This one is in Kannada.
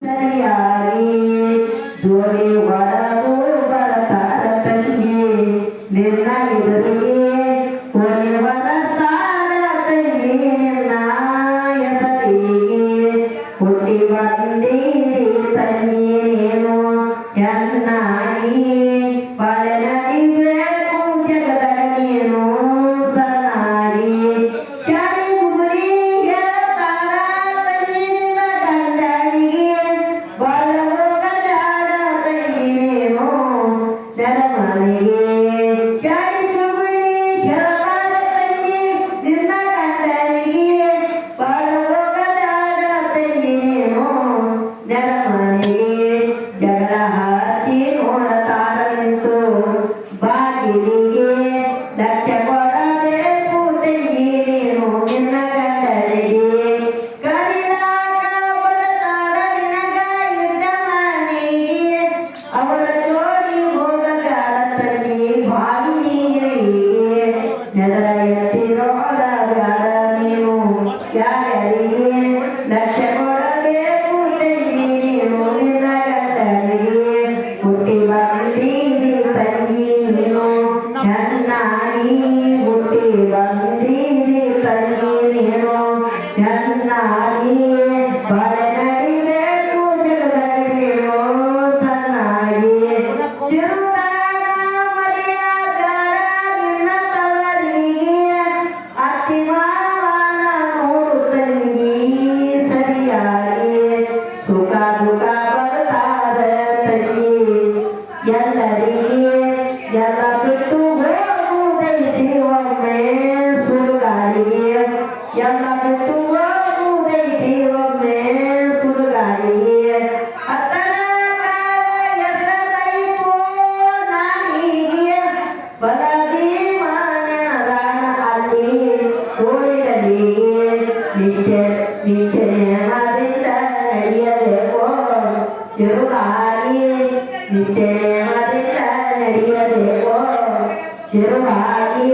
ಸರಿಯಾಗಿ ಜೋಡಿ ಒಳಗೂ ಬರತಾರ ತಂಗಿ ನಿನ್ನ ಎದುರಿಗೆ ಕೊನೆ ಬರತಾರ ತಂಗಿ ನಿನ್ನ ಎದುರಿಗೆ ಹುಟ್ಟಿ ಬಂದೀರಿ ತಂಗಿ ನೀನು ಚೆನ್ನಾಗಿ ಬಾಳೆ ನಡಿಬೇಕು ಜಗದಾಗ ನೀನು ಸನಾಗಿ ಶಾಲೆ ಗುರಿ ಹೇಳ್ತಾರ ತಂಗಿ ನಿನ್ನ ಗಂಡನಿಗೆ ಬಾಳವು ಗಂಡಾಡ ತಂಗಿ ನೀನು ನೆಲಮನೆಗೆ ಶಾಲೆ ಗುರಿ ಹೇಳ್ತಾರ ತಂಗಿ ನಿನ್ನ ಗಂಡನಿಗೆ ಬಾಳವು ಗಂಡಾಡ ತಂಗಿ ನೀನು ನೆಲಮನೆಗೆ ಜಗಳ ಹಚ್ಚಿ ನೋಡತಾರ ನಿಂತು ಬಾಗಿಲಿಗೆ ಲಕ್ಷ ಕೊಡಬೇಕು ತಂಗಿ ನೀನು ನಿನ್ನ ಗಂಡನಿಗೆ ಕರಿಲಾಕ ಬರ್ತಾರ ನಿನಗ ಇದ್ದ ಮನೆಗೆ ಅವರ ಜೋಡಿ ಹೋಗಗಾರ ತಂಗಿ ಬಾವಿ ನೀರಿಗೆ ನೆದರ ಎತ್ತಿ ನೋಡಬ್ಯಾಡ ನೀನು ಯಾರ್ಯಾರಿಗೆ ಲಕ್ಷ ಕೊಡಬೇಕು ತಂಗಿ ನೀನು ನಿನ್ನ ಗಂಡನಿಗೆ ಹುಟ್ಟಿ ಬಂದೀರಿ ತಂಗಿ ನೀನು ಚೆನ್ನಾಗಿ ಹುಟ್ಟಿ ಬಂದೀರಿ ತಂಗಿ ನೀನು ಚೆನ್ನಾಗಿ ಬಾಳೆ ನಡಿಬೇಕು ಜಗದಲ್ಲಿ ನೀನು ಸಣ್ಣಾಗಿ ಚಿರುತಾನ ಮರ್ಯಾದಾಡ ನಿನ್ನ ತವರಿಗೆ ಅತ್ತಿ ಮಾವನ ನೋಡು ತಂಗಿ ಸರಿಯಾಗಿ ಸುಖ ದುಃಖ ಬರ್ತಾರ ತಂಗಿ ಎಲ್ಲರಿಗೆ ಎಲ್ಲ ಬಿಟ್ಟು ಹೋಗುವುದೈತಿ ಒಮ್ಮೆ ಸುಡುಗಾಡಿಗೆ ಎಲ್ಲ ಬಿಟ್ಟು ಹೋಗುವುದೈತಿ ಒಮ್ಮೆ ಸುಡುಗಾಡಿಗೆ ಅತ್ತನ ಕಾಲ ಎಷ್ಟದೈತೋ ನಾನೀಗೆ ಬಲ ಭೀಮನೆನದಾನ ಅಲ್ಲಿ ತೋಳಿರಲಿಗೆ ನಿಶ್ಚಯದಿಂದ ನಡೆಯಬೇಕು ಚಿರುಗಾಡಿ ನಿಶ್ಚಯದಿಂದ ನಡೆಯಬೇಕು ಚಿರುಗಾಡಿ